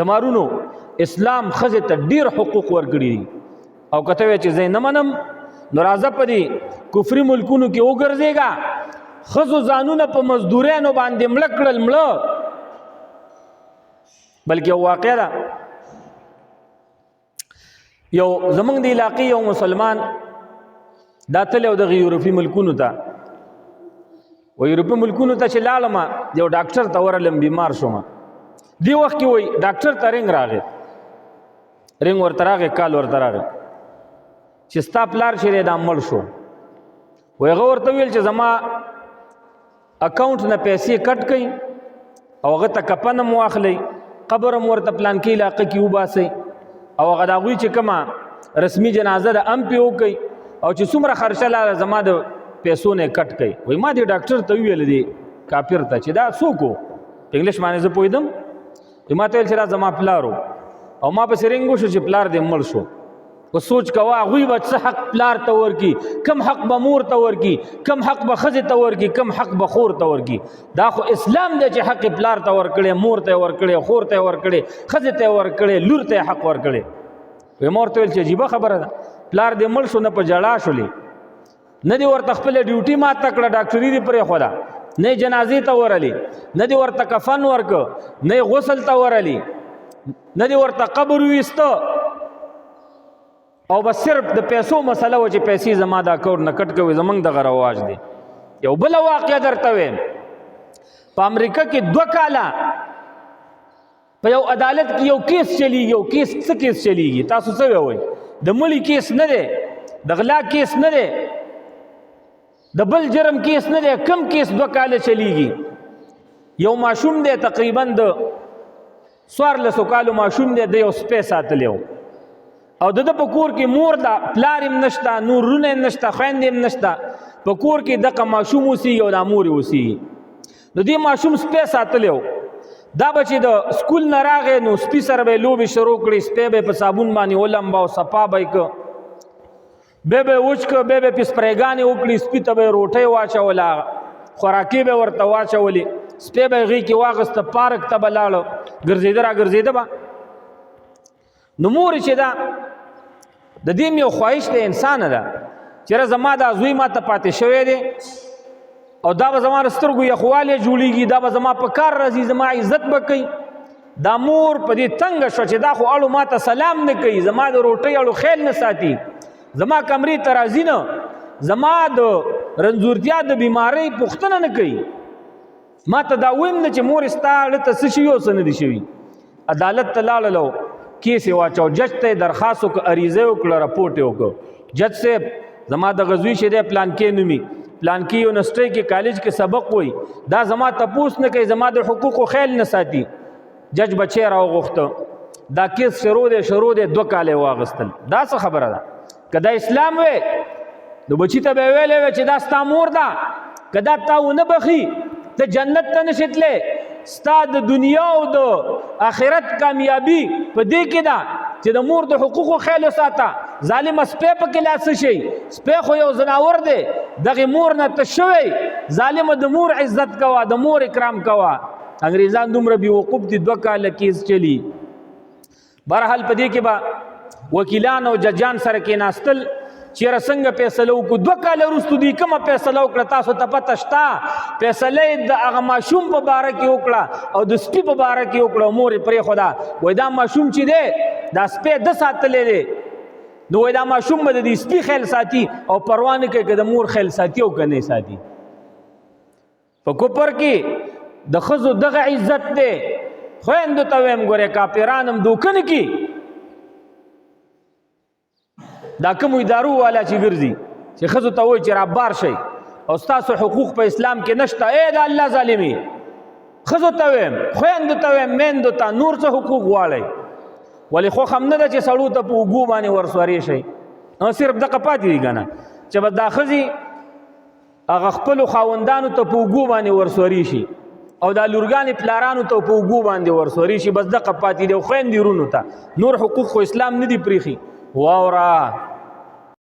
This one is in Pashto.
زمارونو اسلام ښځې ته ډیر حقوق ورکړي دي او کته وی چې زه نه منم نو راځه په دې کفري ملکونو کې وګرځېږه ښځو ځانونه په مزدوریانو باندې مړه کړل مړه بلکې واقع ده یو زمونږ د علاقې یو مسلمان دا تللی و دغه یورپي ملکونو ته و یورپي ملکونو ته چې لاړم یو ډاکټر ته ورغلم بیمار شوم دی وخت کې وایي ډاکټر ته رنګ راغی رنګ ورته راغی کال ورته راغی چې ستا پلار چې دی دا مړ شو و هغه ورته ویل چې زما اکاونټ نه پیسې کټ کړئ او هغه ته کفن هم واخلئ قبر هم ورته پلانکي علاقه کې وباسئ او هغه د هغوی چې کومه رسمي جنازه ده هم پې وکئ او چې څومره خرچه لاله زما د پیسو نه کټ کړئ وایي ما دې ډاکټر ته وویل دی کافر ته چې دا څوک و په انګلیش باندې زه پوهېدم ما ته ویل چې دا زما پلار و او ما پسې رنګ وشو چې پلار دې مړ شو و سوچ کوه هغوی به څه حق پلار ته ورکي کم حق به مور ته ورکي کم حق به ښځې ته ورکي کم حق به خور ته ورکي دا خو اسلام دی چې حق پلار ته ورکړی مور ته ورکړی خور ته ورکړی ښځې ته ورکړی لور ته حق ورکړی وی مور ته ویل چې عجیبه خبره ده پلار دې مړ شو نه په جړا شولې نه دې ورته خپله ډیوټي ماته کړه ډاکټري دې پرېښوده نه یې جنازې ته ورلې نه دې ورته کفن ورکه نه یې غسل ته ورلې نه دې ورته قبر وویسته او بس صرف د پیسو مسله و چې پیسې زما د اکاونټ نه کټ کوي زمونږ دغه رواج دی یو بله واقعه درته ویم په امریکا کې 2 کاله په یو عدالت کې یو کیس چلیږي یو کیس څه کیس چلیږي تاسو څه وایئ د مړي کیس نه دی د غلا کیس نه دی د بل جرم کیس نه دی کم کیس 2 کاله چلیږي یو ماشوم دی تقریبا د 14 کالو ماشوم دی د یو سپی ساتلی و او د په کور کې مور ده پلار هم نشته نور رونه هم نشته خویندې هم نشته په کور کې دغه ماشوم اوسېږي او دا مور یې اوسېږي نو دې ماشوم سپی ساتلی و دا به چې د سکول نه راغی نو سپي سره به یې لوبې شروع کړې سپی به یې په صابون باندې ولمبه او صفا به یې که بیا به یې وچ که بیا به یې پې سپریګانې وکړي سپي ته به یې روټۍ واچوله خوراکې به ورته واچولې سپی به یې غېږ کې واخېسته پارک ته به لاړه ګرځېده را ګرځېده به نو مور چې ده د دې یو خواهش د انسانه ده چېرې زما دا زوی ما ته پاتې شوی دی او دا به زما د سترګو یخوالی جوړېږي دا به زما په کار راځي زما عزت به کوي دا مور په دې تنګه شوه چې دا خو اړو ما ته سلام نه کوي زما د روټۍ اړو خیال نه ساتي زما کمرې ته راځي نه زما د رنځورتیا د بیمارۍ پوښتنه نه کوي ما ته دا ویم نه چې مور ستا اړه ته څه شوي او څه نه دي شوي عدالت ته لاړلو کیس یې واچو جج ته یې درخواست وکړه عریضه وکړه رپورټ یې وکړه جج صاحب زما دغه زوی چې دی پلانکې نومي پلانکې یونیورسټۍ کې کالج کې سبق وایي دا زما تپوس نه کوي زما د حقوقو خیال نه ساتي جج بچی راوغوښته دا کیس شروع دی 2 کاله یې واخیستل دا څه خبره ده که دا اسلام وی نو بچي ته به یې ویلی وی چې دا ستا مور ده که دا تا ونه بخي ته جنت ته نشې تللی ستا د دنیا او د آخرت کامیابی په دې کې ده چې د مور د حقوقو خیال وساته ظالمه سپی پکې لا څه شي سپی خو یو ځناور دی دغې مور نه ته شوی ظالمه د مور عزت کوه د مور اکرام کوه انګریزان دومره بېوقوف دي 2 کاله کیس چلی بهرحال په دې کې به وکیلان او ججان سره کېناستل چیرې څنګه فیصله وکړو 2 کاله وروستو دوی کومه فیصله وکړه تاسو ته پته شته فیصله یې د هغه ماشوم په باره کې وکړه او د سپي په باره کې وکړه مور یې پرېښوده وایي دا ماشوم چې دی دا سپی ده ساتلی دی نو وایي دا ماشوم به د دې سپي خیال ساتي او پروا نه کوي که د مور خیال ساتي او که نه ساتي په کفر کې د ښځو دغه عزت دی خویندو ته ویم ګورې کافران هم دوکه نه کي دا کومو ادارو والا چې ګرځي چې ښځو ته وایي چې رابار شئ او ستاسو حقوق په اسلام کې نشته ای د الله ظالمي ښځو ته ویم خویندو ته ویم میندو ته نور څه حقوق غواړئ ولې خوښ هم نه ده چې سړو ته په اوږو باندې ورسورې شئ صرف دغه پاتې دي که نه چې به دا ښځې هغه خپلو خاوندانو ته په اوږو باندې ورسورې شي او دا لورګانې پلارانو ته په اوږو باندې ورسورې شي بس دغه پاتې دي او خویندې ورونو ته نور حقوق خو اسلام نه دي پرېښي واوره